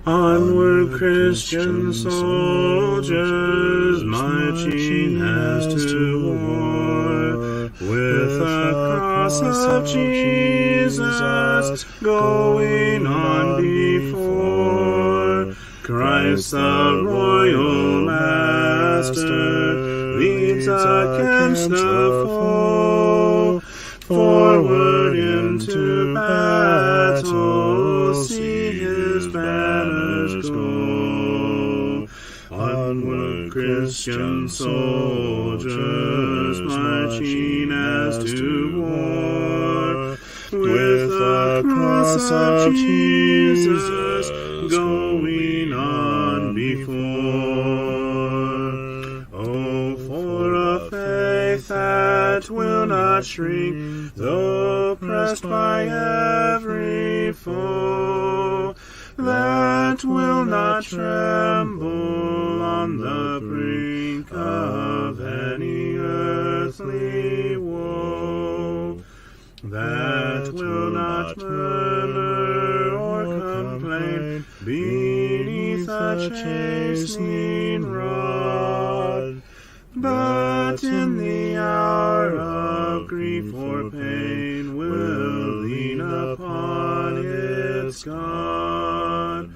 Onward, Christian soldiers, marching as to war, with the cross of Jesus going on before. Christ the royal master leads against the foe. Forward into battle, see his banners go. Onward, Christian soldiers, marching as to war, with the cross of Jesus going on before. Oh, for a faith that will not shrink, though pressed by every foe, that will not tremble on the brink of any earthly woe, that will not murmur or complain beneath a chastening rod, but in the hour of grief or pain will lean upon its God.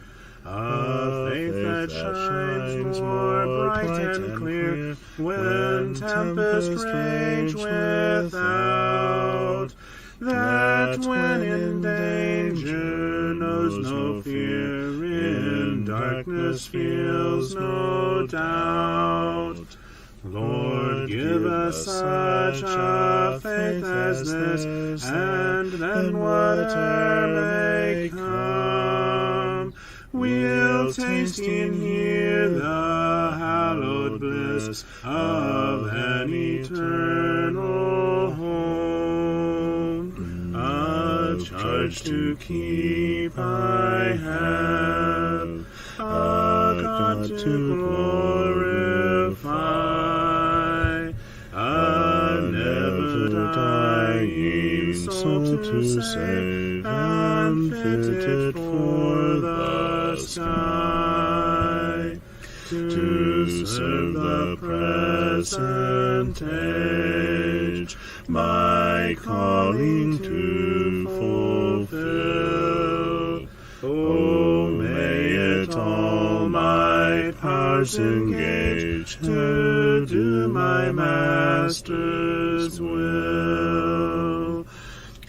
A faith that shines more bright and clear when tempests rage without, that when in danger knows no fear, in darkness feels no doubt. Lord, give us such a faith as this, and then whatever may come, we'll taste and hear the hallowed bliss of an eternal home. A charge to keep I have, a God to glorify, a never-dying soul to save, and fitted for the sky, to serve the present age, my calling to fulfill. Oh, may it all my powers engage to do my Master's will.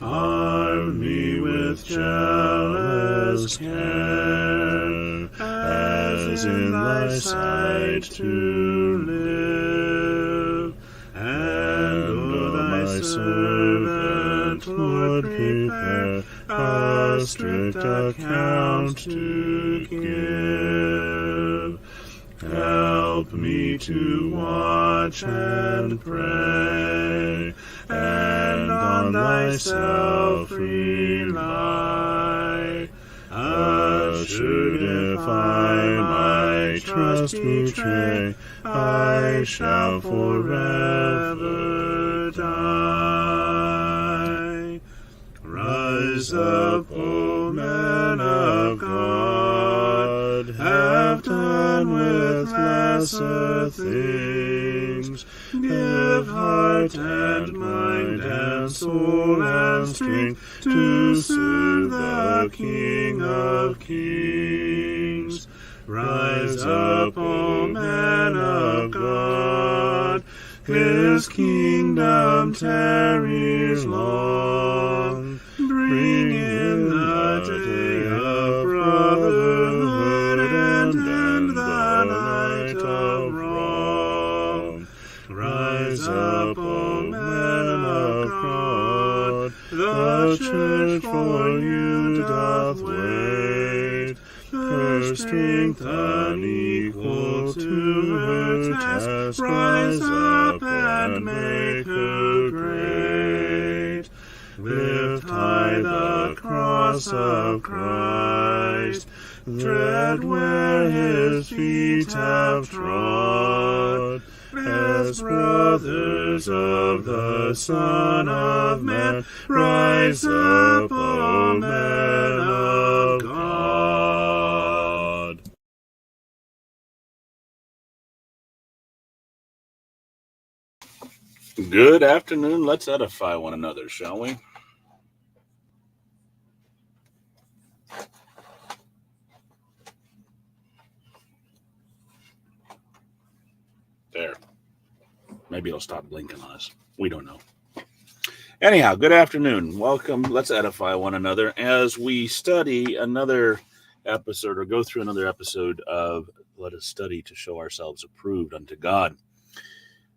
Arm me with jealous care, as in thy sight to live, and O thy servant, Lord, prepare a strict account to give. Help me to watch and pray, and on thyself rely. Assured if I my trust betray, I shall forever die. Rise up, O men of God, have done with lesser things. Give heart and mind and soul and strength to serve the King of Kings. Rise up, O men of God, his kingdom tarries long. Bring in the day of brotherhood and end the night of wrong. Rise up, O men of God, the church for you doth wait. Her strength unequal to her task, rise up and make her great. Lift high the cross of Christ, tread where his feet have trod. As brothers of the Son of Man, rise up, O men of God. Good afternoon. Let's edify one another, shall we? There. Maybe it'll stop blinking on us. We don't know. Anyhow, good afternoon. Welcome. Let's edify one another as we study another episode or go through another episode of Let Us Study to Show Ourselves Approved unto God.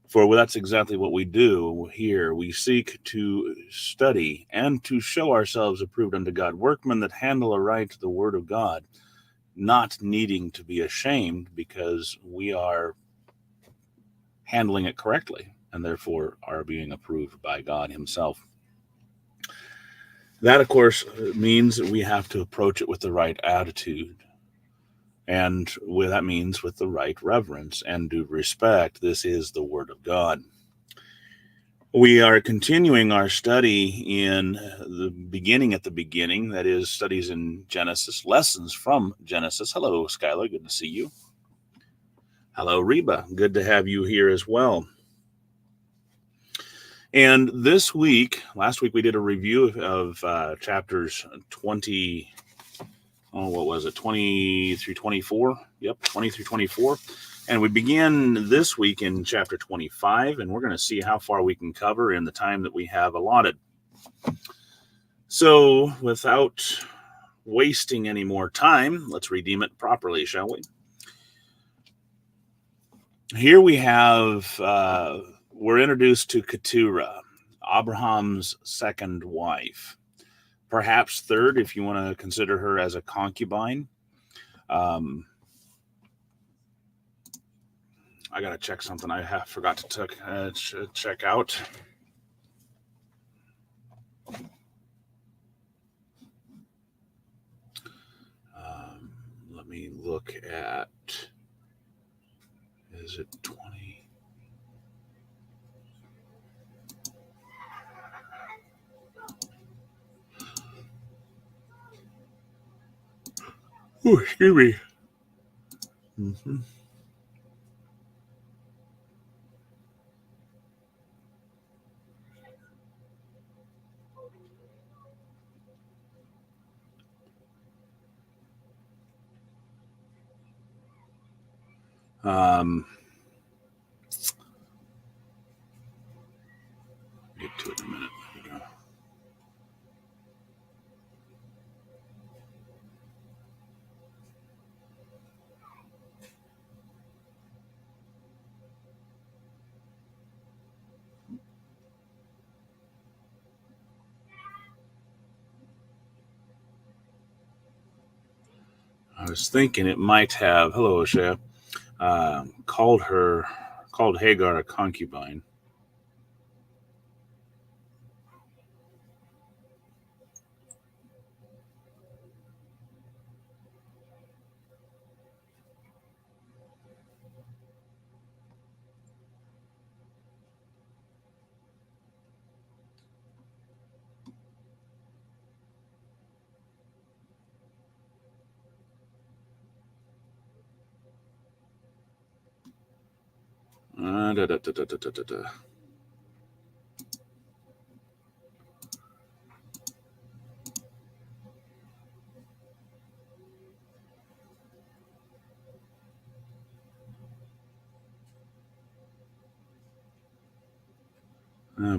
For that's exactly what we do here. We seek to study and to show ourselves approved unto God, workmen that handle aright the word of God, not needing to be ashamed because we are handling it correctly and therefore are being approved by God himself. That, of course, means that we have to approach it with the right attitude. And that means with the right reverence and due respect. This is the Word of God. We are continuing our study in the beginning, that is, studies in Genesis, lessons from Genesis. Hello, Skylar. Good to see you. Hello, Reba. Good to have you here as well. And this week, last week, we did a review of chapters 20. Oh, what was it? 20 through 24. Yep, 20 through 24. And we begin this week in chapter 25, and we're going to see how far we can cover in the time that we have allotted. So, without wasting any more time, let's redeem it properly, shall we? Here we have, we're introduced to Keturah, Abraham's second wife. Perhaps third, if you want to consider her as a concubine. I got to check something I forgot to check out. Let me look at, is it 20? Oh, excuse me. Mm-hmm. Get to it in a minute. I was thinking it might have, hello, O'Shea, called Hagar a concubine.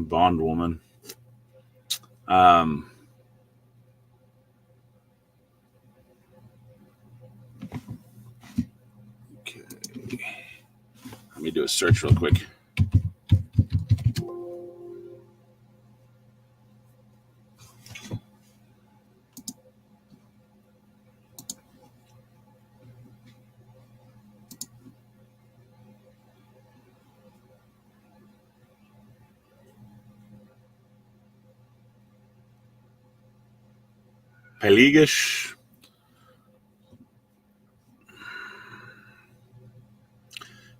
Bondwoman. Okay. Let me do a search real quick. Pelegish.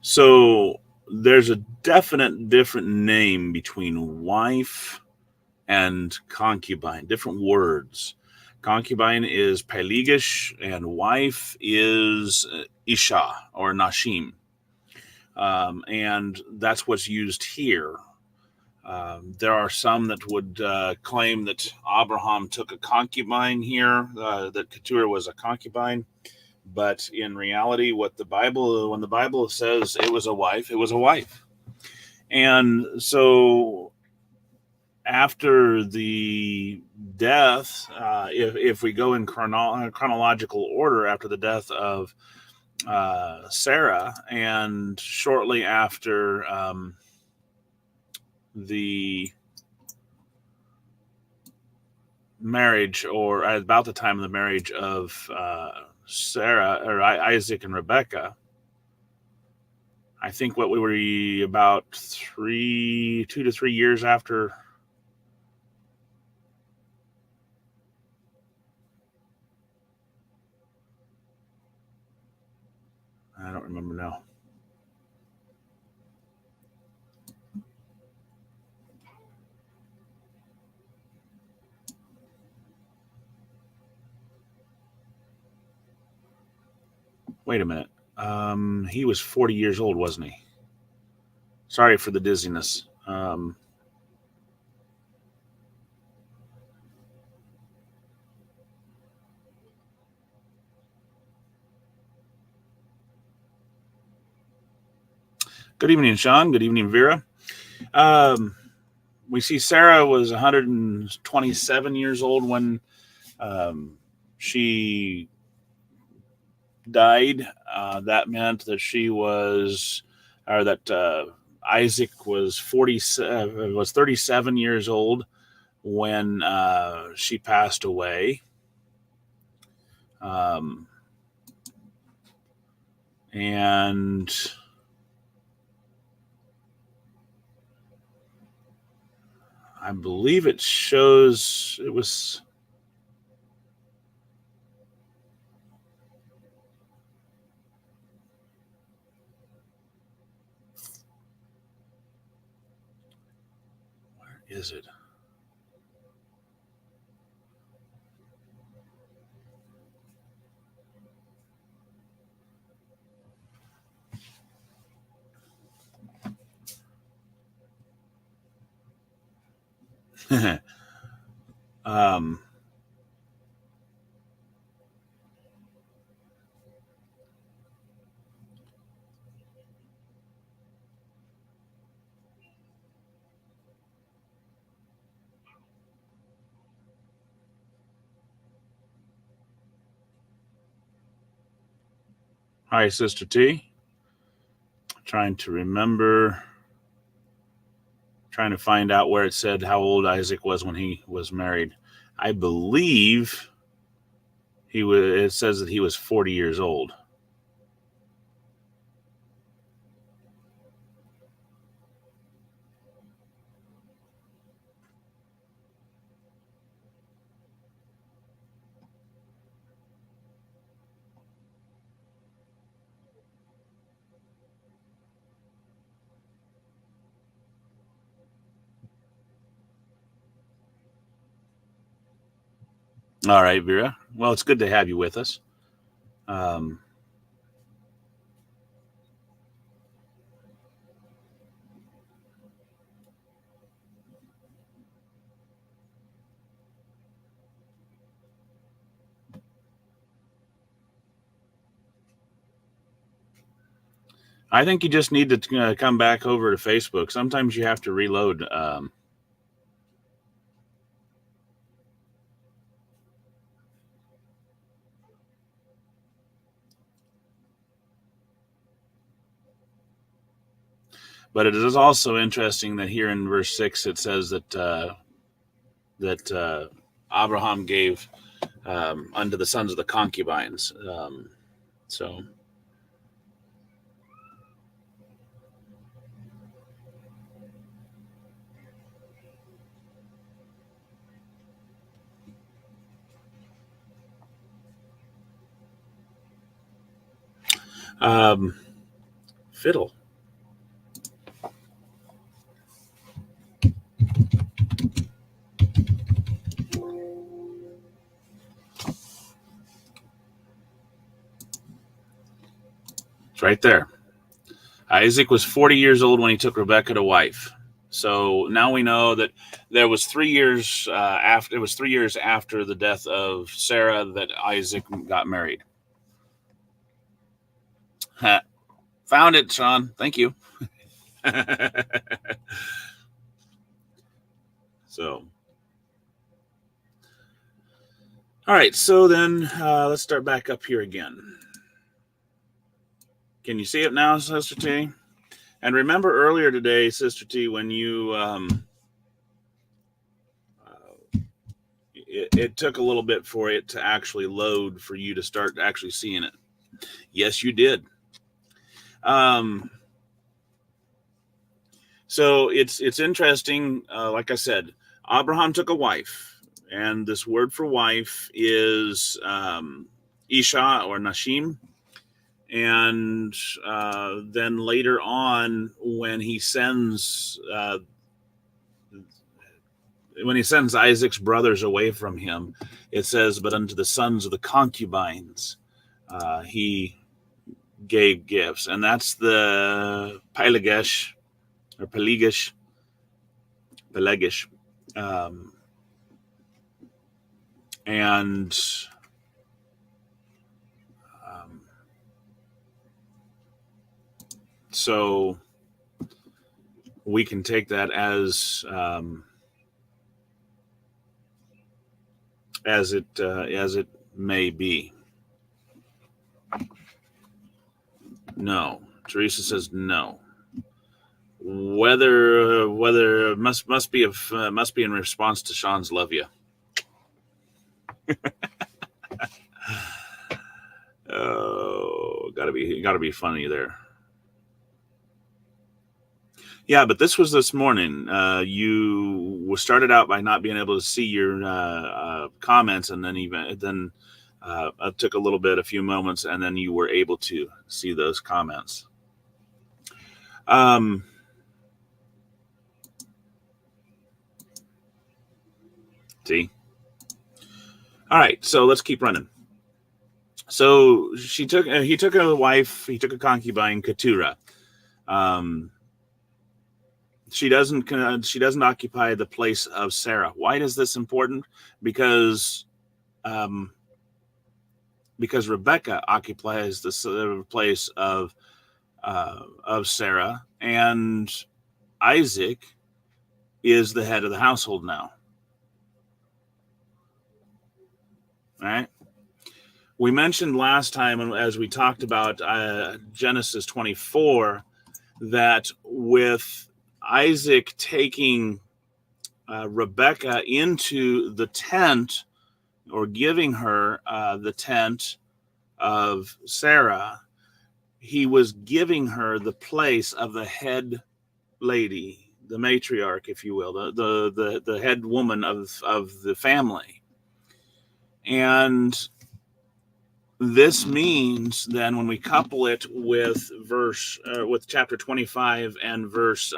So there's a definite different name between wife and concubine, different words. Concubine is Pelegish and wife is Isha or Nashim. And that's what's used here. There are some that would claim that Abraham took a concubine here, that Keturah was a concubine. But in reality, when the Bible says it was a wife, it was a wife. And so after the death, if we go in chronological order, after the death of Sarah, and shortly after the marriage, or about the time of the marriage of Sarah, or Isaac and Rebecca, I think what we were about 2 to 3 years after. I don't remember now. Wait a minute. He was 40 years old, wasn't he? Sorry for the dizziness. Good evening, Sean. Good evening, Vera. We see Sarah was 127 years old when she died. That meant that Isaac was 37 years old when she passed away. And I believe it shows it was. Where is it? Hi, Sister T. Trying to remember. Trying to find out where it said how old Isaac was when he was married. I believe it says that he was 40 years old. All right, Vera. Well, it's good to have you with us. I think you just need to come back over to Facebook. Sometimes you have to reload. But it is also interesting that here in verse 6 it says that Abraham gave unto the sons of the concubines. So. Fiddle. It's right there. Isaac was 40 years old when he took Rebekah to wife. So now we know that there was 3 years after. It was 3 years after the death of Sarah that Isaac got married. Found it, Sean. Thank you. So, all right. So then let's start back up here again. Can you see it now, Sister T? And remember earlier today, Sister T, when you it took a little bit for it to actually load for you to start actually seeing it. Yes, you did. So it's interesting. Like I said, Abraham took a wife, and this word for wife is Isha or Nashim. And then later on, when he sends Isaac's brothers away from him, it says, "But unto the sons of the concubines he gave gifts," and that's the Pelegesh or Pelegish. And so we can take that as it may be. No, Teresa says no. Whether must be in response to Sean's love you. Oh, gotta be funny there. Yeah, but this was this morning. You started out by not being able to see your comments, and then it took a few moments, and then you were able to see those comments. See? All right, so let's keep running. So he took a wife, he took a concubine, Keturah. She doesn't occupy the place of Sarah. Why is this important? Because Rebecca occupies the place of Sarah, and Isaac is the head of the household now. All right. We mentioned last time, as we talked about Genesis 24, that with Isaac taking Rebecca into the tent, or giving her the tent of Sarah, he was giving her the place of the head lady, the matriarch, if you will, the head woman of the family. And this means then, when we couple it with with chapter 25 and verse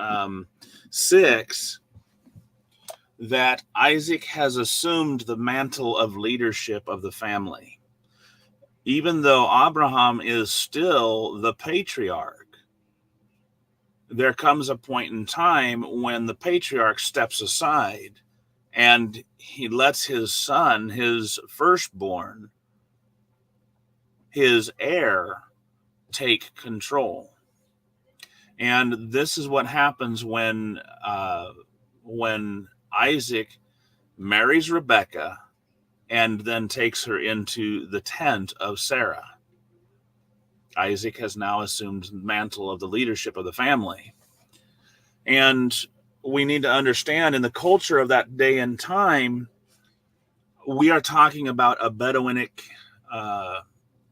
6, that Isaac has assumed the mantle of leadership of the family. Even though Abraham is still the patriarch, there comes a point in time when the patriarch steps aside and he lets his son, his firstborn, his heir, take control. And this is what happens when Isaac marries Rebecca and then takes her into the tent of Sarah. Isaac has now assumed the mantle of the leadership of the family. And we need to understand, in the culture of that day and time, we are talking about a Bedouinic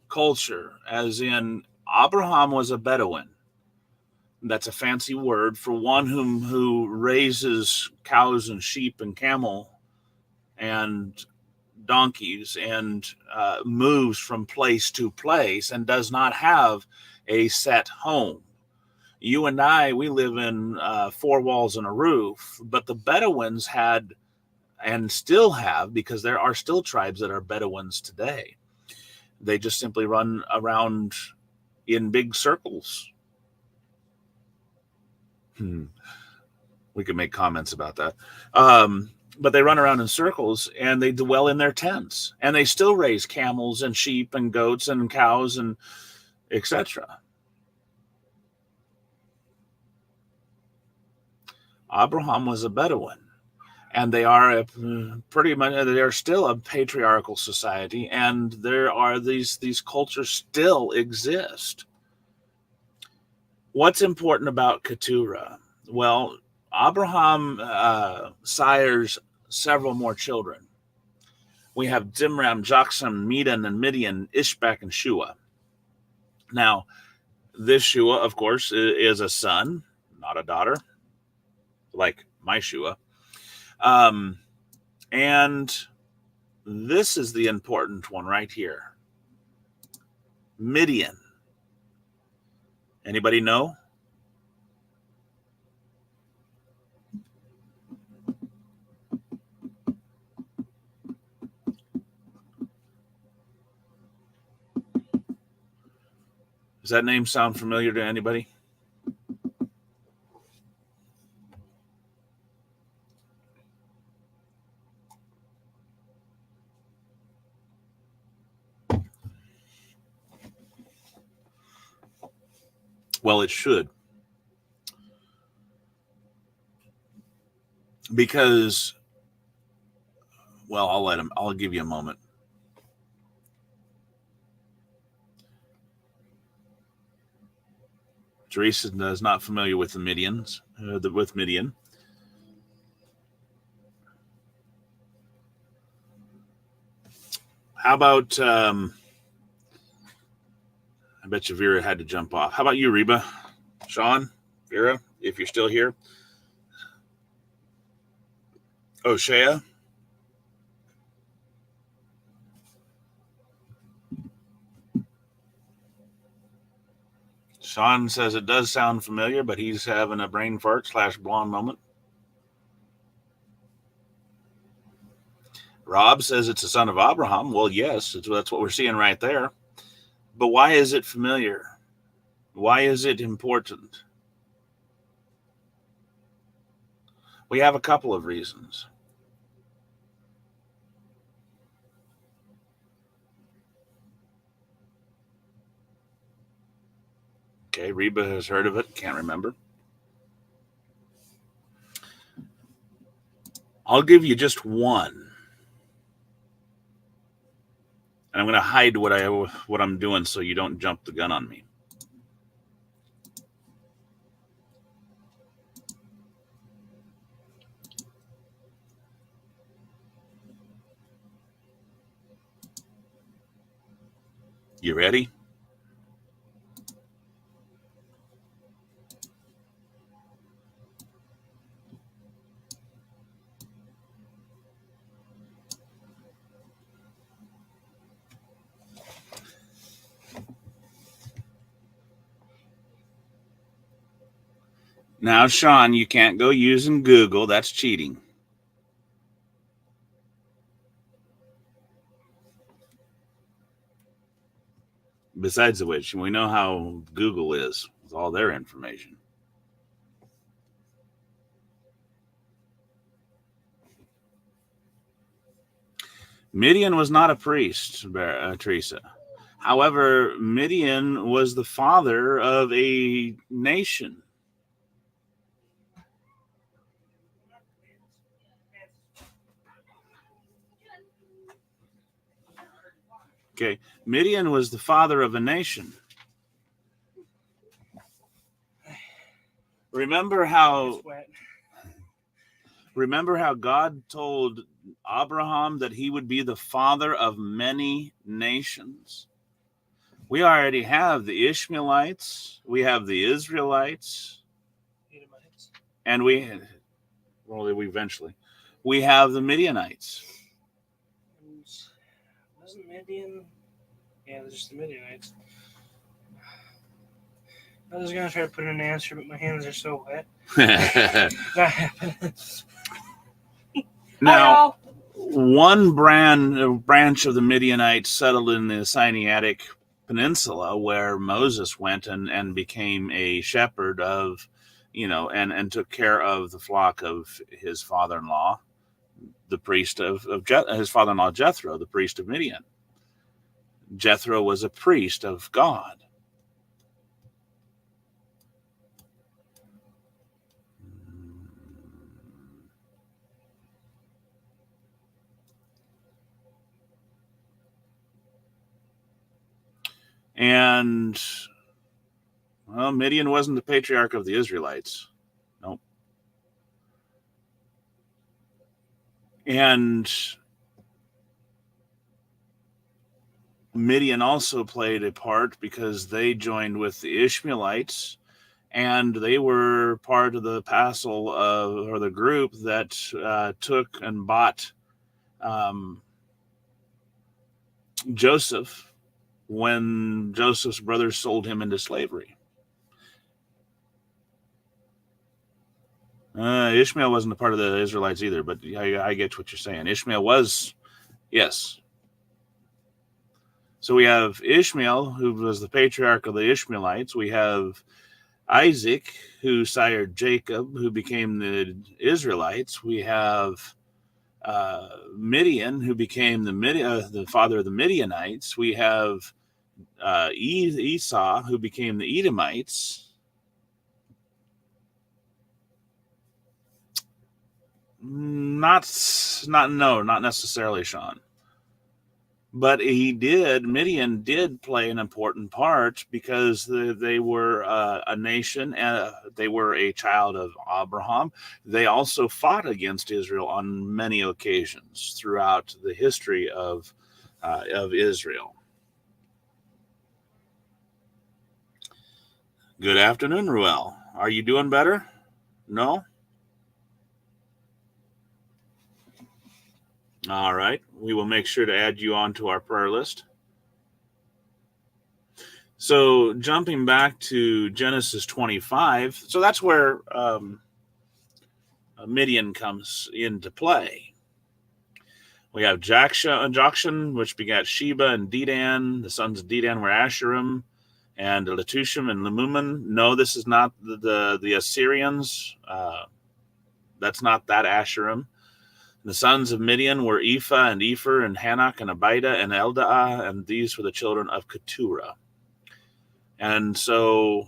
culture, as in Abraham was a Bedouin. That's a fancy word for one who raises cows and sheep and camel and donkeys and moves from place to place and does not have a set home. You and I, we live in 4 walls and a roof, but the Bedouins had, and still have, because there are still tribes that are Bedouins today. They just simply run around in big circles. We could make comments about that. But they run around in circles and they dwell in their tents, and they still raise camels and sheep and goats and cows and etc. Abraham was a Bedouin, and they are they're still a patriarchal society, and there are these cultures still exist. What's important about Keturah? Well, Abraham sires several more children. We have Zimram, Joksam, Medan, and Midian, Ishbak, and Shua. Now, this Shua, of course, is a son, not a daughter, like my Shua. And this is the important one right here. Midian. Anybody know? Does that name sound familiar to anybody? Well, it should. Because, well, I'll give you a moment. Teresa is not familiar with the Midians, with Midian. How about, I bet you Vera had to jump off. How about you, Reba? Sean, Vera, if you're still here. Shea? Sean says it does sound familiar, but he's having a brain fart / blonde moment. Rob says it's a son of Abraham. Well, yes, that's what we're seeing right there. But why is it familiar? Why is it important? We have a couple of reasons. Okay, Reba has heard of it. Can't remember. I'll give you just one. And I'm going to hide what I'm doing so you don't jump the gun on me. You ready? Now, Sean, you can't go using Google. That's cheating. Besides the which, we know how Google is with all their information. Midian was not a priest, Teresa. However, Midian was the father of a nation. Okay, Midian was the father of a nation. Remember how God told Abraham that he would be the father of many nations? We already have the Ishmaelites, we have the Israelites, and we have the Midianites. Wasn't Midian? Yeah, there's just the Midianites. I was going to try to put in an answer, but my hands are so wet. Now, one branch of the Midianites settled in the Sinaitic Peninsula, where Moses went and became a shepherd of and took care of the flock of his father-in-law, the priest of his father-in-law Jethro, the priest of Midian. Jethro was a priest of God. And, well, Midian wasn't the patriarch of the Israelites. Nope. And Midian also played a part because they joined with the Ishmaelites, and they were part of the or the group that took and bought Joseph when Joseph's brothers sold him into slavery. Ishmael wasn't a part of the Israelites either, but I get what you're saying. Ishmael was, yes. So we have Ishmael, who was the patriarch of the Ishmaelites. We have Isaac, who sired Jacob, who became the Israelites. We have Midian, who became the father of the Midianites. We have Esau, who became the Edomites. Not necessarily, Sean. But Midian did play an important part because they were a nation, and they were a child of Abraham. They also fought against Israel on many occasions throughout the history of Israel. Good afternoon, Ruel. Are you doing better? No? All right. We will make sure to add you onto our prayer list. So jumping back to Genesis 25, so that's where Midian comes into play. We have Jokshan, which begat Sheba and Dedan. The sons of Dedan were Asherim and Letushim and Lemuman. No, this is not the Assyrians. That's not that Asherim. The sons of Midian were Ephah and Epher and Hanok and Abida and Eldaah, and these were the children of Keturah. And so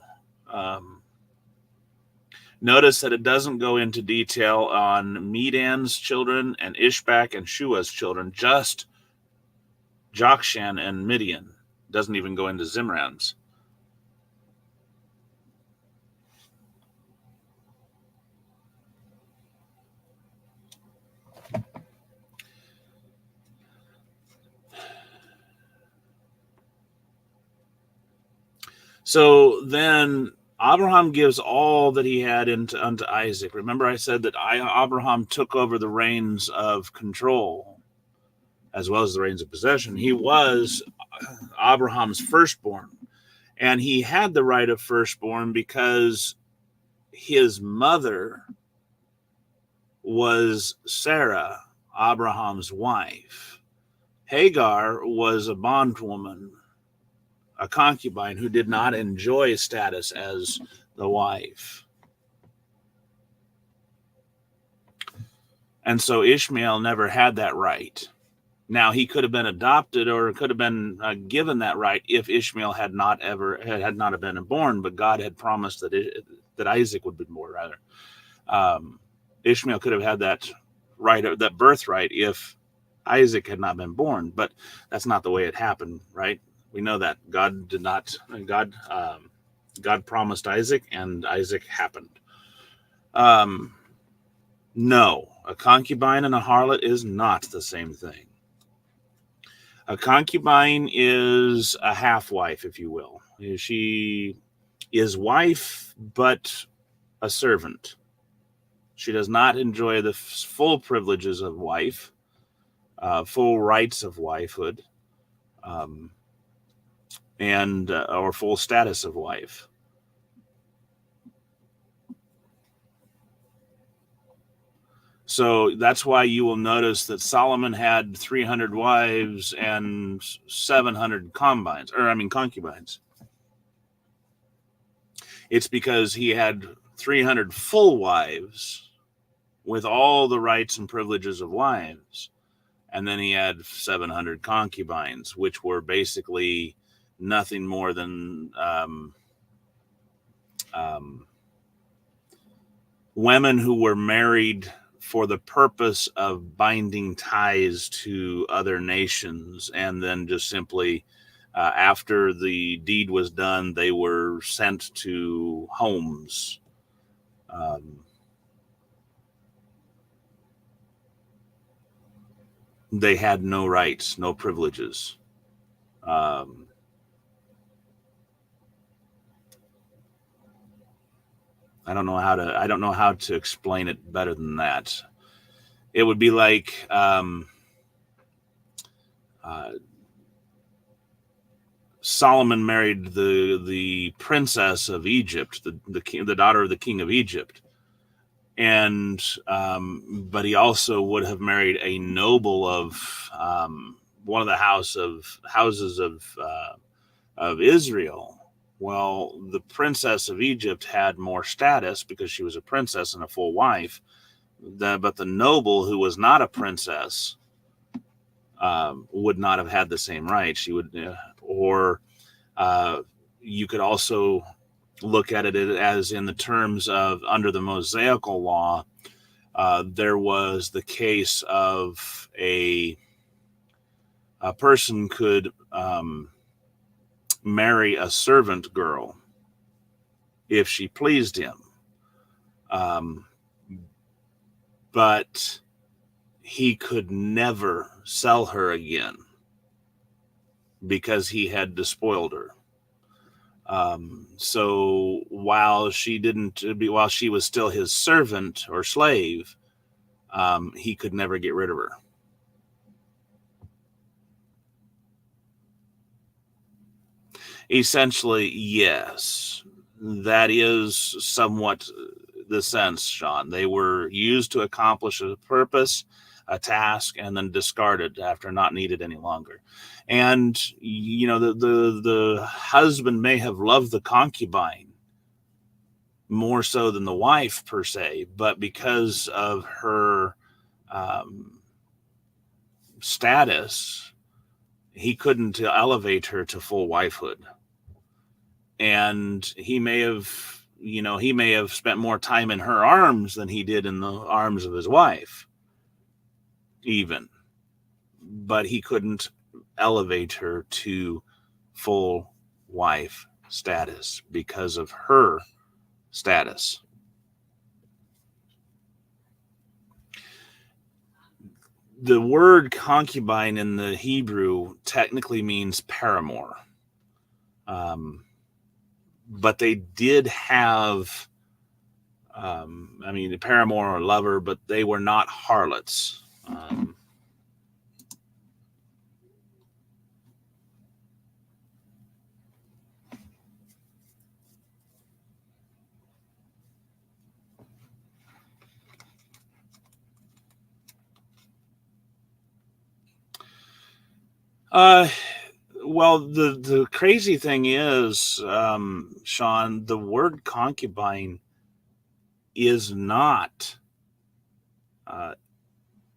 notice that it doesn't go into detail on Medan's children and Ishbak and Shua's children, just Jokshan and Midian. It doesn't even go into Zimran's. So then Abraham gives all that he had unto Isaac. Remember, I said that Abraham took over the reins of control as well as the reins of possession. He was Abraham's firstborn, and he had the right of firstborn because his mother was Sarah, Abraham's wife. Hagar was a bondwoman, a concubine who did not enjoy status as the wife. And so Ishmael never had that right. Now, he could have been adopted or could have been given that right if Ishmael had not been born, but God had promised that Isaac would be born, rather. Ishmael could have had that right, that birthright, if Isaac had not been born, but that's not the way it happened, right? We know that God did not. God promised Isaac, and Isaac happened. No, a concubine and a harlot is not the same thing. A concubine is a half-wife, if you will. She is wife, but a servant. She does not enjoy the full privileges of wife, full rights of wifehood, and or full status of wife. So that's why you will notice that Solomon had 300 wives and 700 concubines. It's because he had 300 full wives with all the rights and privileges of wives. And then he had 700 concubines, which were basically nothing more than women who were married for the purpose of binding ties to other nations, and then just simply after the deed was done, they were sent to homes. They had no rights, no privileges. I don't know how to explain it better than that. It would be like Solomon married the princess of Egypt, the daughter of the king of Egypt, and but he also would have married a noble of one of the houses of Israel. Well, the princess of Egypt had more status because she was a princess and a full wife, but the noble who was not a princess would not have had the same right. She would, or you could also look at it as in the terms of under the Mosaical law, there was the case of a person could marry a servant girl if she pleased him. But he could never sell her again because he had despoiled her. So while she was still his servant or slave, he could never get rid of her. Essentially, yes, that is somewhat the sense, Sean. They were used to accomplish a purpose, a task, and then discarded after not needed any longer. And the husband may have loved the concubine more so than the wife per se, but because of her status, he couldn't elevate her to full wifehood. And he may have spent more time in her arms than he did in the arms of his wife, even. But he couldn't elevate her to full wife status because of her status. The word concubine in the Hebrew technically means paramour. But they did have, a paramour or lover, but they were not harlots. Well, the crazy thing is, Sean, the word concubine is not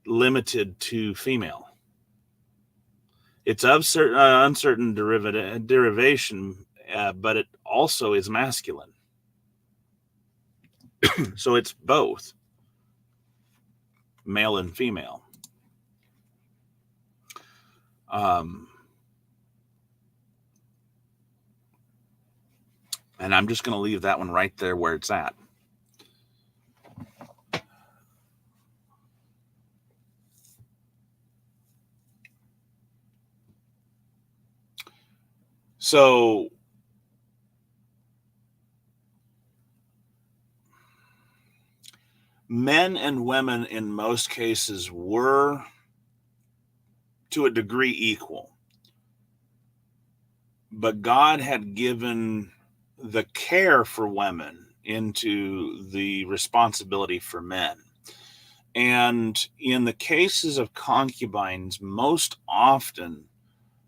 limited to female. It's of uncertain derivation, but it also is masculine. So it's both male and female. And I'm just going to leave that one right there where it's at. So men and women in most cases were to a degree equal. But God had given the care for women into the responsibility for men. And in the cases of concubines, most often,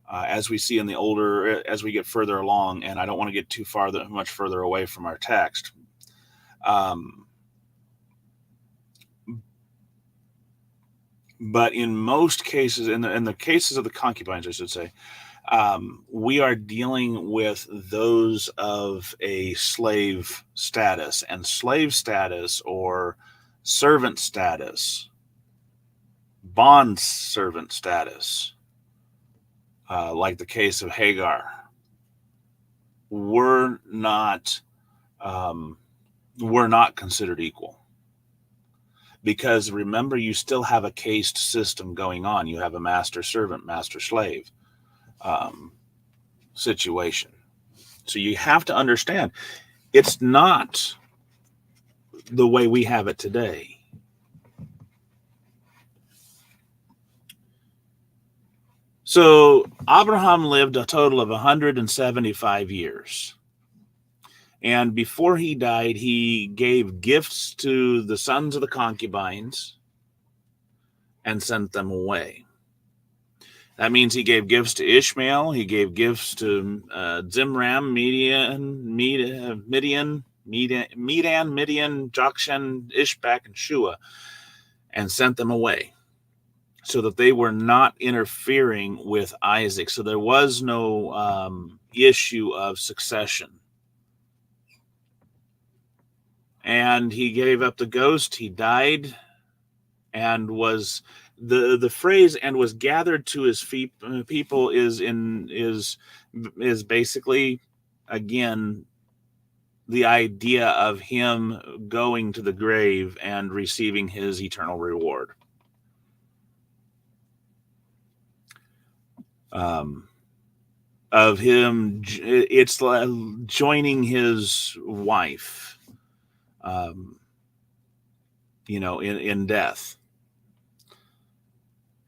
as we see as we get further along, and I don't want to get much further away from our text, But in most cases, in the cases of the concubines, I should say, we are dealing with those of a slave status, and slave status or servant status, bond servant status, like the case of Hagar, were not considered equal. Because remember, you still have a caste system going on. You have a master servant, master slave situation. So you have to understand, it's not the way we have it today. So Abraham lived a total of 175 years. And before he died, he gave gifts to the sons of the concubines and sent them away. That means he gave gifts to Ishmael. He gave gifts to Zimram, Midian, Jokshan, Ishbak, and Shua, and sent them away so that they were not interfering with Isaac. So there was no issue of succession. And he gave up the ghost. He died, and was the phrase "and was gathered to his people" is basically, again, the idea of him going to the grave and receiving his eternal reward. Of him, it's like joining his wife. In death.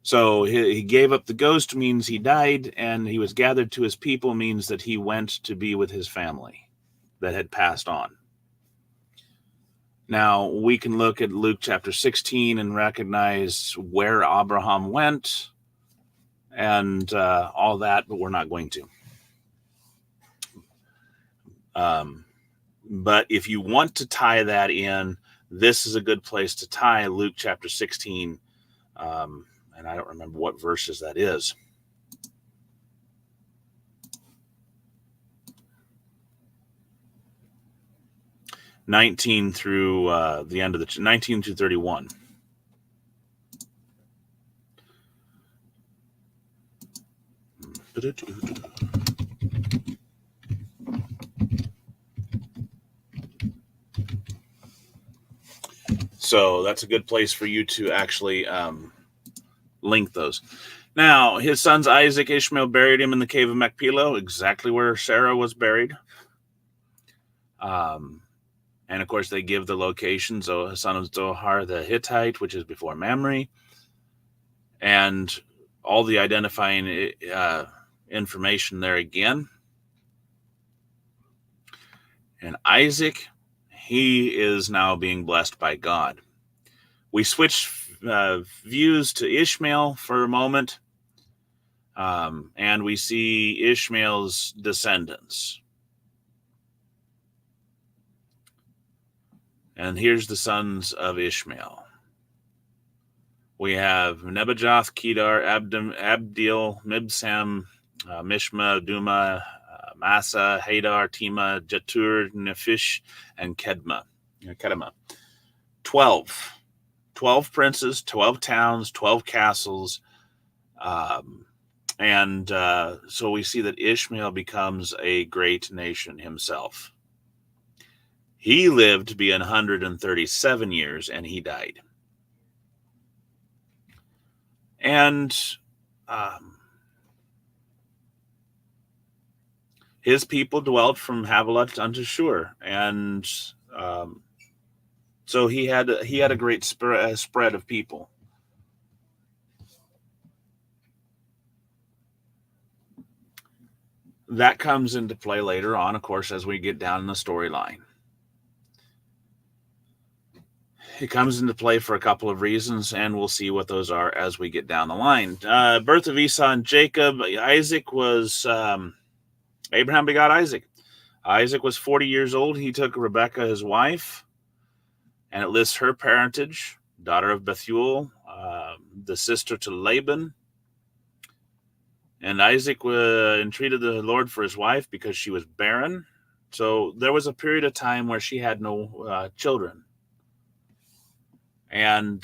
So he gave up the ghost means he died, and he was gathered to his people means that he went to be with his family that had passed on. Now, we can look at Luke chapter 16 and recognize where Abraham went and all that, but we're not going to. But if you want to tie that in, this is a good place to tie Luke chapter 16. And I don't remember what verses that is. (19) through the end of the 19 to 31. So that's a good place for you to actually link those. Now, his sons Isaac, Ishmael buried him in the cave of Machpelah, exactly where Sarah was buried. And of course, they give the location, son of Zohar the Hittite, which is before Mamre, and all the identifying information there again. And Isaac, he is now being blessed by God. We switch views to Ishmael for a moment, and we see Ishmael's descendants. And here's the sons of Ishmael. We have Nebajoth, Kedar, Abdil, Mibsam, Mishma, Duma, Massa, Hadar, Tema, Jetur, Nephish, and Kedma. 12 princes, 12 towns, 12 castles. And so we see that Ishmael becomes a great nation himself. He lived to be 137 years, and he died. And his people dwelt from Havilah unto Shur, and so he had a great spread of people. That comes into play later on, of course, as we get down in the storyline. It comes into play for a couple of reasons, and we'll see what those are as we get down the line. Birth of Esau and Jacob. Isaac was... Abraham begot Isaac. Isaac was 40 years old. He took Rebekah, his wife. And it lists her parentage: daughter of Bethuel, the sister to Laban. And Isaac entreated the Lord for his wife because she was barren. So there was a period of time where she had no children. And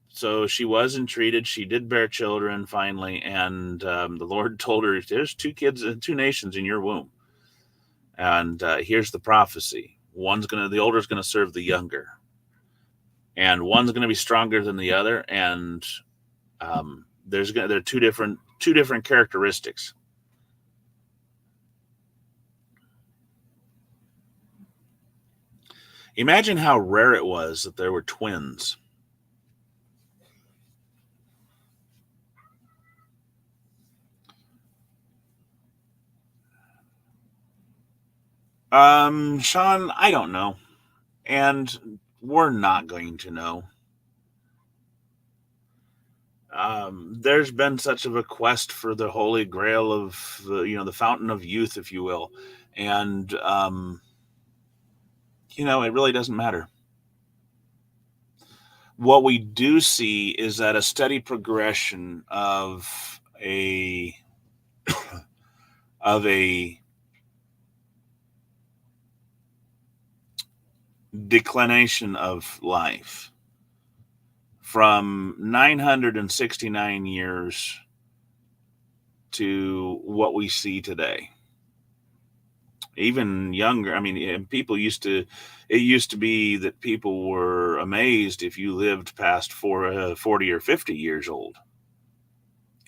so she was entreated. She did bear children finally. And the Lord told her, there's two kids, two nations in your womb. And here's the prophecy. The older is going to serve the younger. And one's going to be stronger than the other. And they're two different characteristics. Imagine how rare it was that there were twins. Sean, I don't know. And we're not going to know. There's been such of a quest for the holy grail of the fountain of youth, if you will. And, it really doesn't matter. What we do see is that a steady progression of a declination of life from 969 years to what we see today. Even younger. I mean, it used to be that people were amazed if you lived past 40 or 50 years old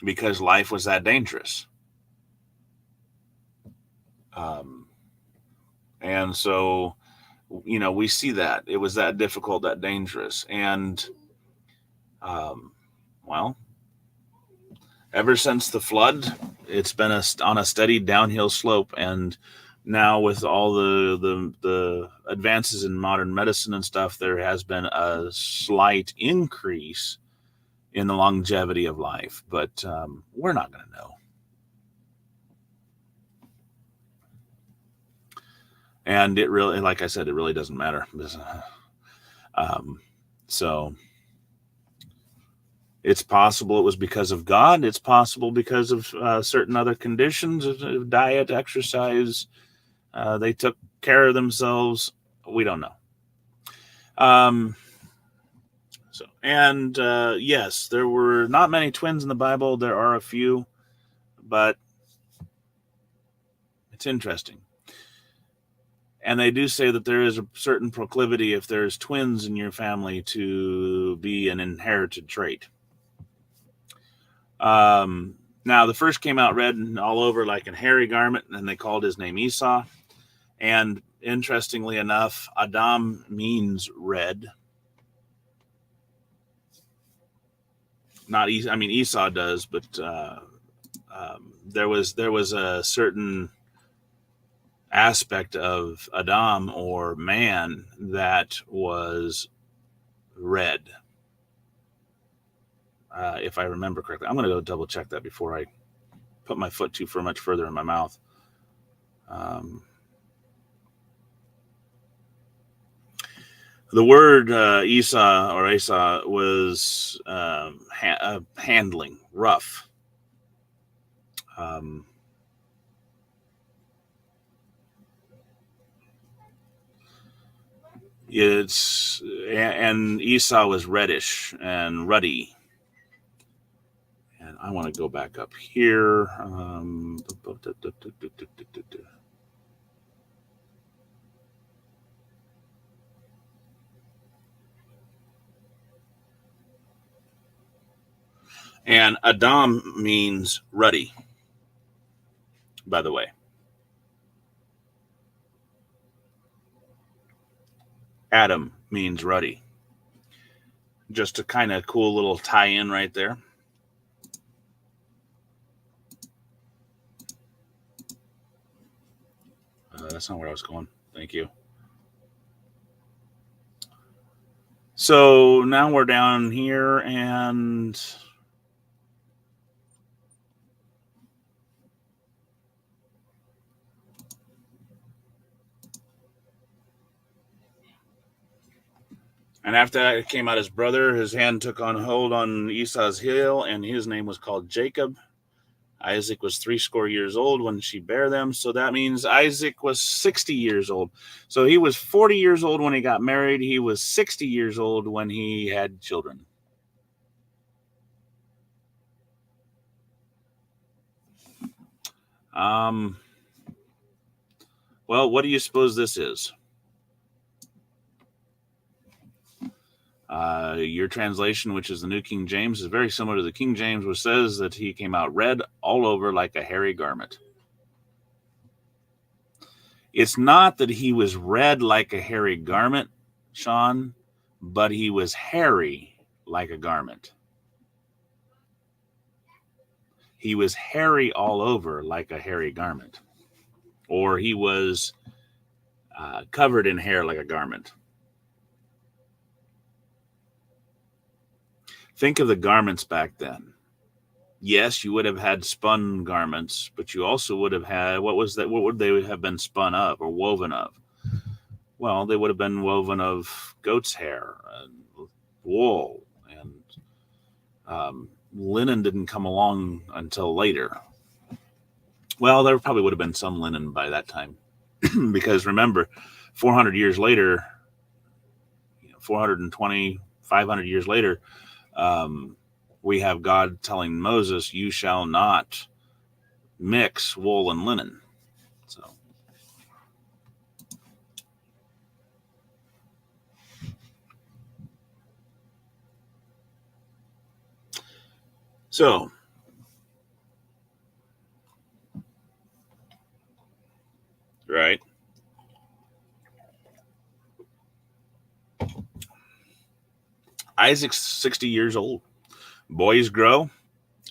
because life was that dangerous. And so, we see that it was that difficult, that dangerous. And, well, ever since the flood, it's been on a steady downhill slope. And now with all the advances in modern medicine and stuff, there has been a slight increase in the longevity of life, but we're not going to know. And it really, like I said, it really doesn't matter. So it's possible it was because of God. It's possible because of certain other conditions, diet, exercise. They took care of themselves. We don't know. Yes, there were not many twins in the Bible. There are a few, but it's interesting. And they do say that there is a certain proclivity if there's twins in your family to be an inherited trait. Now, the first came out red and all over like a hairy garment, and they called his name Esau. And interestingly enough, Adam means red. Not Esau. I mean, Esau does, but there was a certain aspect of Adam or man that was red. If I remember correctly, I'm going to go double check that before I put my foot too much further in my mouth. The word Esau or Asa was handling, rough. And Esau was reddish and ruddy. And I want to go back up here. And Adam means ruddy, by the way. Adam means ruddy. Just a kind of cool little tie-in right there. That's not where I was going. Thank you. So now we're down here and And after that came out his brother. His hand took on hold on Esau's heel, and his name was called Jacob. Isaac was 80 years old when she bare them. So that means Isaac was 60 years old. So he was 40 years old when he got married. He was 60 years old when he had children. Well, what do you suppose this is? Your translation, which is the New King James, is very similar to the King James, which says that he came out red all over like a hairy garment. It's not that he was red like a hairy garment, Sean, but he was hairy like a garment. He was hairy all over like a hairy garment. Or he was covered in hair like a garment. Think of the garments back then. Yes, you would have had spun garments, but you also would have had, what would they have been spun of or woven of? Well, they would have been woven of goat's hair and wool, and linen didn't come along until later. Well, there probably would have been some linen by that time, because remember, 400 years later, 420, 500 years later, we have God telling Moses, you shall not mix wool and linen. So right. Isaac's 60 years old. Boys grow,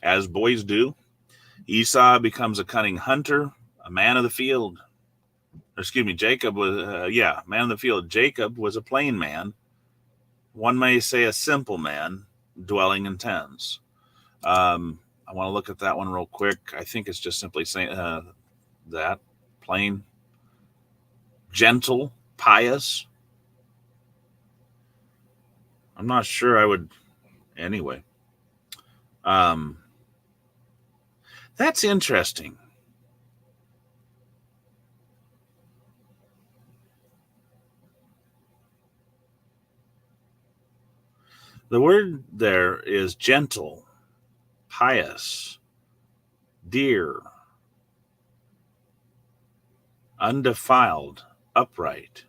as boys do. Esau becomes a cunning hunter, a man of the field. Jacob was, man of the field. Jacob was a plain man. One may say a simple man, dwelling in tents. I want to look at that one real quick. I think it's just simply saying that plain, gentle, pious. I'm not sure I would. Anyway, that's interesting. The word there is gentle, pious, dear, undefiled, upright.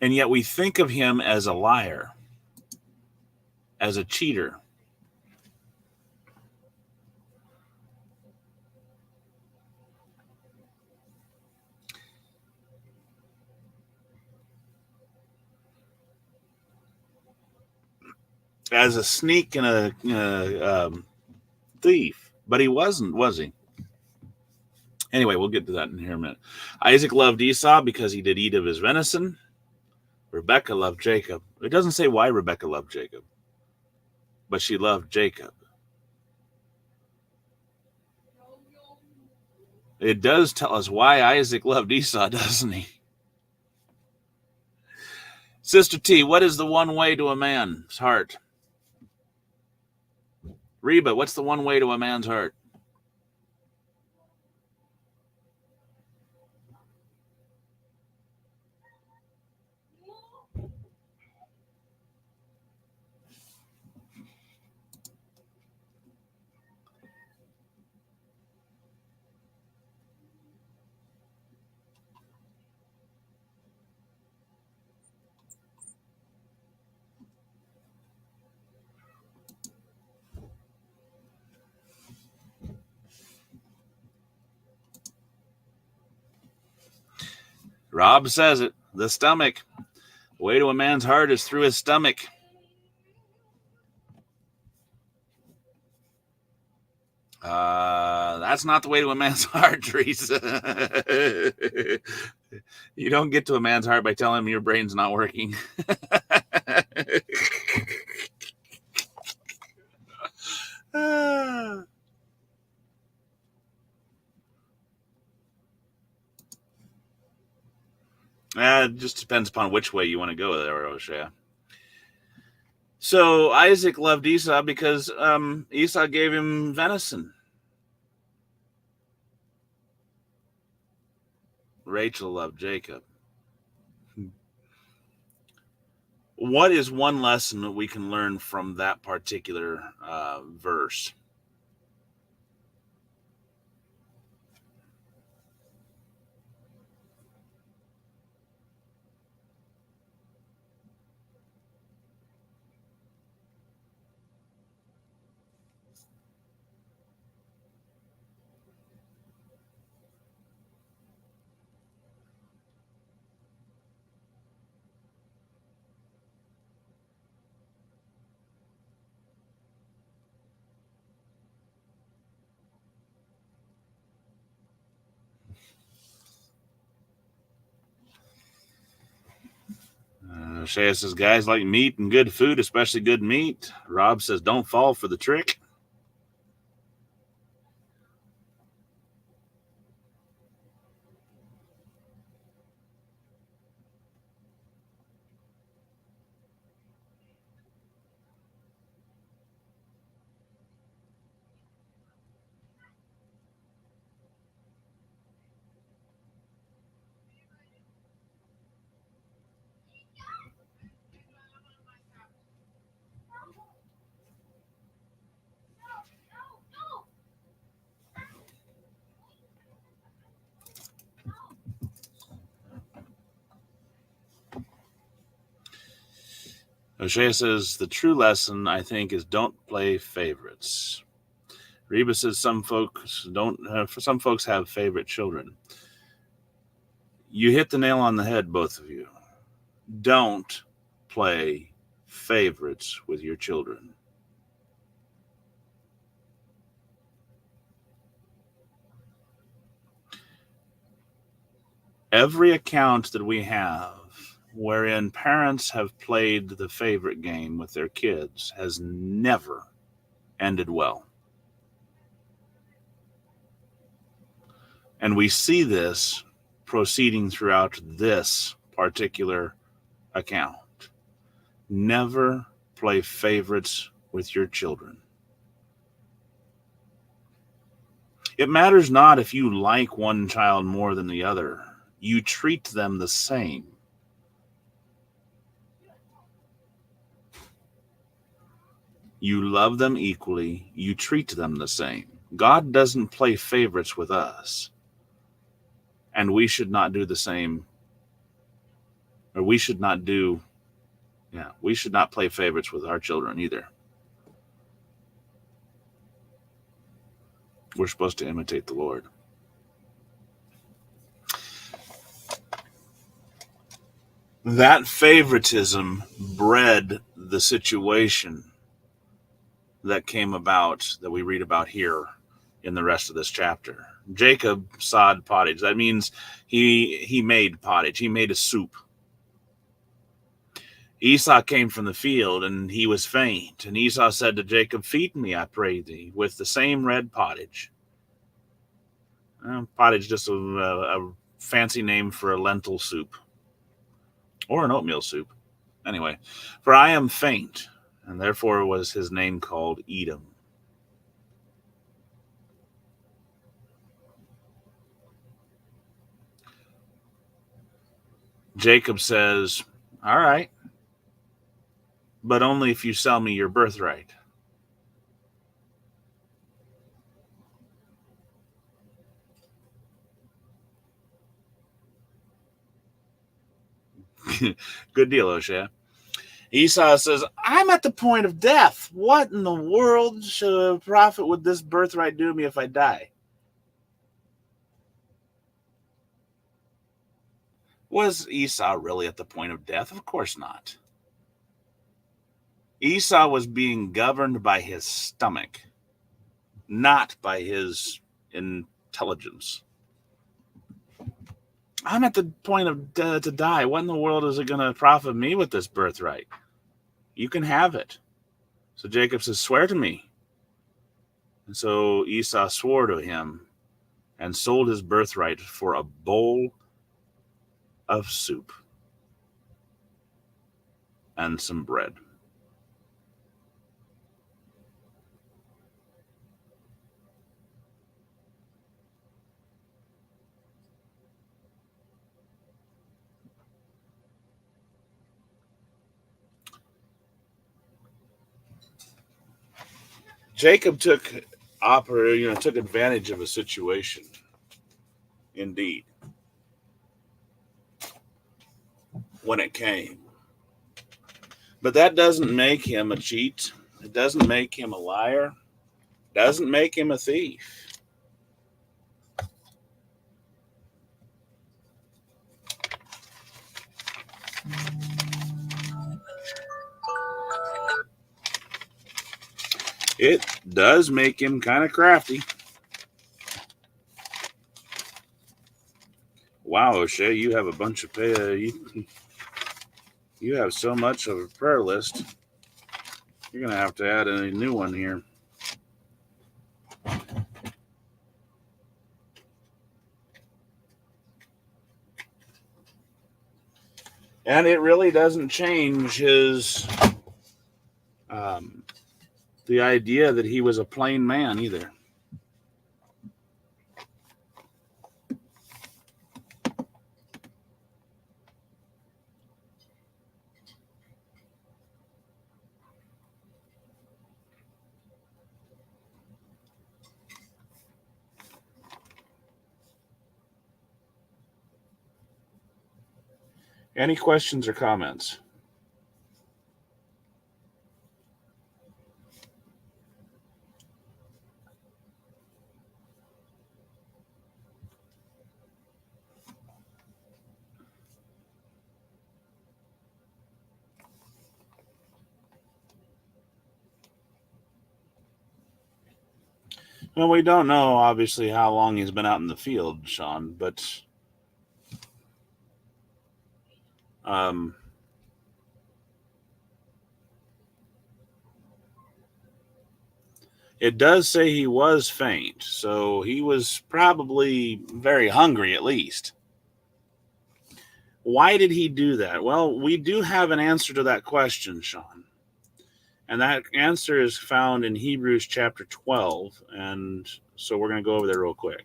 And yet we think of him as a liar, as a cheater. As a sneak and a thief. But he wasn't, was he? Anyway, we'll get to that in here a minute. Isaac loved Esau because he did eat of his venison. Rebekah loved Jacob. It doesn't say why Rebekah loved Jacob, but she loved Jacob. It does tell us why Isaac loved Esau, doesn't he? Sister T, what is the one way to a man's heart? Reba, what's the one way to a man's heart? Rob says it, the stomach. The way to a man's heart is through his stomach. That's not the way to a man's heart, Teresa. You don't get to a man's heart by telling him your brain's not working. It just depends upon which way you want to go there, O'Shea. So Isaac loved Esau because Esau gave him venison. Rachel loved Jacob. What is one lesson that we can learn from that particular verse? Shea says, guys like meat and good food, especially good meat. Rob says, don't fall for the trick. O'Shea says, the true lesson, I think, is don't play favorites. Reba says, some folks have favorite children. You hit the nail on the head, both of you. Don't play favorites with your children. Every account that we have wherein parents have played the favorite game with their kids has never ended well. And we see this proceeding throughout this particular account. Never play favorites with your children. It matters not if you like one child more than the other. You treat them the same. You love them equally. You treat them the same. God doesn't play favorites with us. And we should not do the same. Or we should not play favorites with our children either. We're supposed to imitate the Lord. That favoritism bred the situation that came about, that we read about here in the rest of this chapter. Jacob sawed pottage. That means he made pottage. He made a soup. Esau came from the field, and he was faint. And Esau said to Jacob, feed me, I pray thee, with the same red pottage. Pottage, just a fancy name for a lentil soup. Or an oatmeal soup. Anyway, for I am faint, and therefore was his name called Edom. Jacob says, all right, but only if you sell me your birthright. Good deal, O'Shea. Esau says, I'm at the point of death. What in the world should a prophet with this birthright do me if I die? Was Esau really at the point of death? Of course not. Esau was being governed by his stomach, not by his intelligence. I'm at the point of to die. What in the world is it going to profit me with this birthright? You can have it. So Jacob says, swear to me. And so Esau swore to him and sold his birthright for a bowl of soup and some bread. Jacob took took advantage of a situation. Indeed, when it came. But that doesn't make him a cheat. It doesn't make him a liar. It doesn't make him a thief. It does make him kind of crafty. Wow, O'Shea, you have a bunch of you have so much of a prayer list. You're going to have to add a new one here. And it really doesn't change the idea that he was a plain man either. Any questions or comments? Well, we don't know, obviously, how long he's been out in the field, Sean, but it does say he was faint, so he was probably very hungry at least. Why did he do that? Well, we do have an answer to that question, Sean. And that answer is found in Hebrews chapter 12. And so we're going to go over there real quick.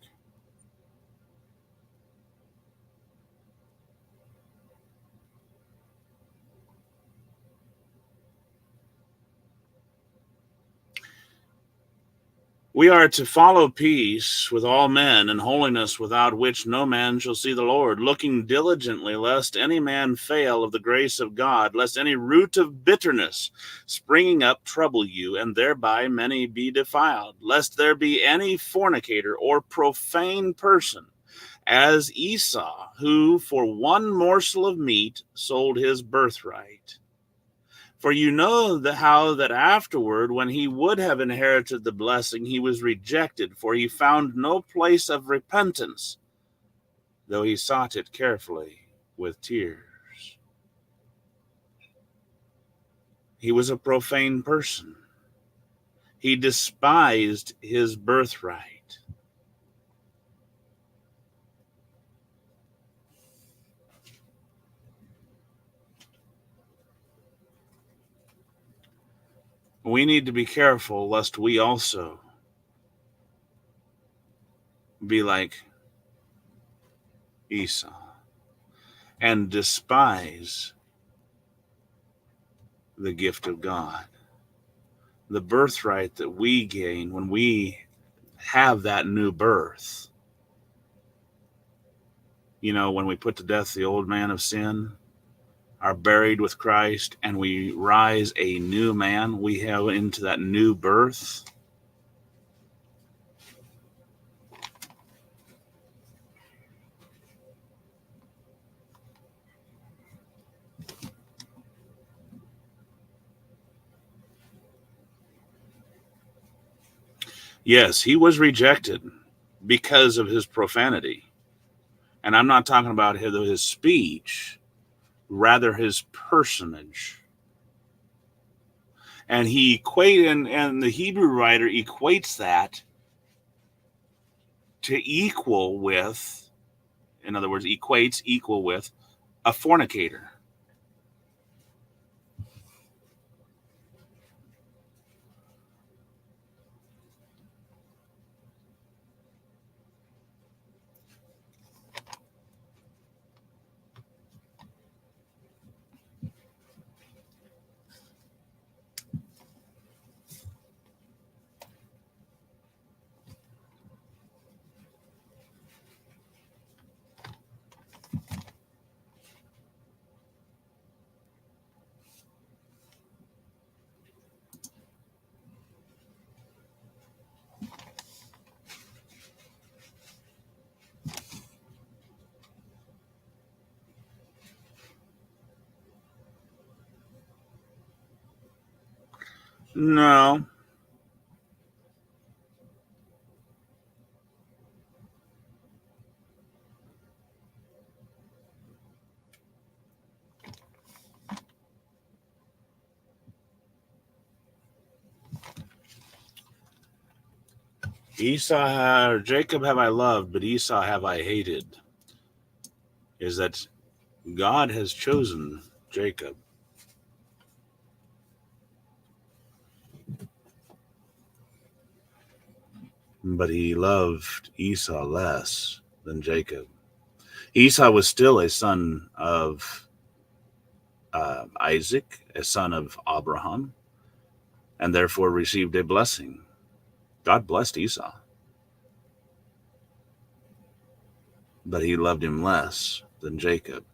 We are to follow peace with all men and holiness, without which no man shall see the Lord, looking diligently lest any man fail of the grace of God, lest any root of bitterness springing up trouble you, and thereby many be defiled, lest there be any fornicator or profane person, as Esau, who for one morsel of meat sold his birthright. For you know how that afterward, when he would have inherited the blessing, he was rejected, for he found no place of repentance, though he sought it carefully with tears. He was a profane person. He despised his birthright. We need to be careful lest we also be like Esau and despise the gift of God, the birthright that we gain when we have that new birth. You know, when we put to death the old man of sin, are buried with Christ, and we rise a new man, we have into that new birth. Yes, he was rejected because of his profanity. And I'm not talking about his speech, rather his personage. And he and the Hebrew writer equates that to equal with, in other words, equates equal with a fornicator. No. Jacob have I loved, but Esau have I hated. Is that God has chosen Jacob, but he loved Esau less than Jacob. Esau was still a son of Isaac, a son of Abraham, and therefore received a blessing. God blessed Esau, but he loved him less than Jacob.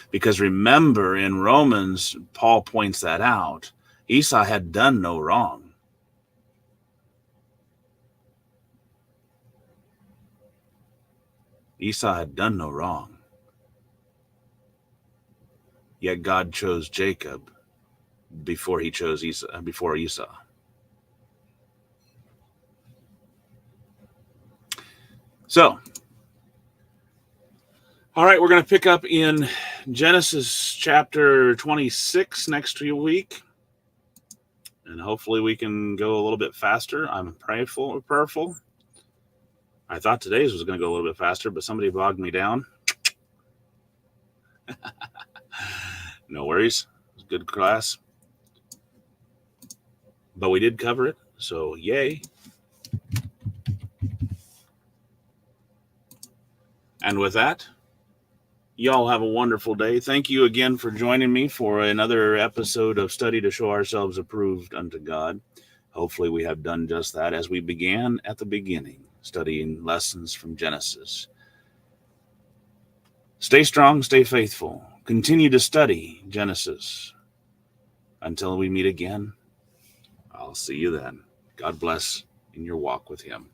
Because remember, in Romans, Paul points that out. Esau had done no wrong. Esau had done no wrong. Yet God chose Jacob before he chose Esau. So, all right, we're going to pick up in Genesis chapter 26 next week. And hopefully we can go a little bit faster. I'm prayerful. I thought today's was going to go a little bit faster, but somebody bogged me down. No worries. It was a good class. But we did cover it, so yay. And with that, y'all have a wonderful day. Thank you again for joining me for another episode of Study to Show Ourselves Approved unto God. Hopefully we have done just that as we began at the beginning, studying lessons from Genesis. Stay strong, stay faithful. Continue to study Genesis. Until we meet again, I'll see you then. God bless in your walk with Him.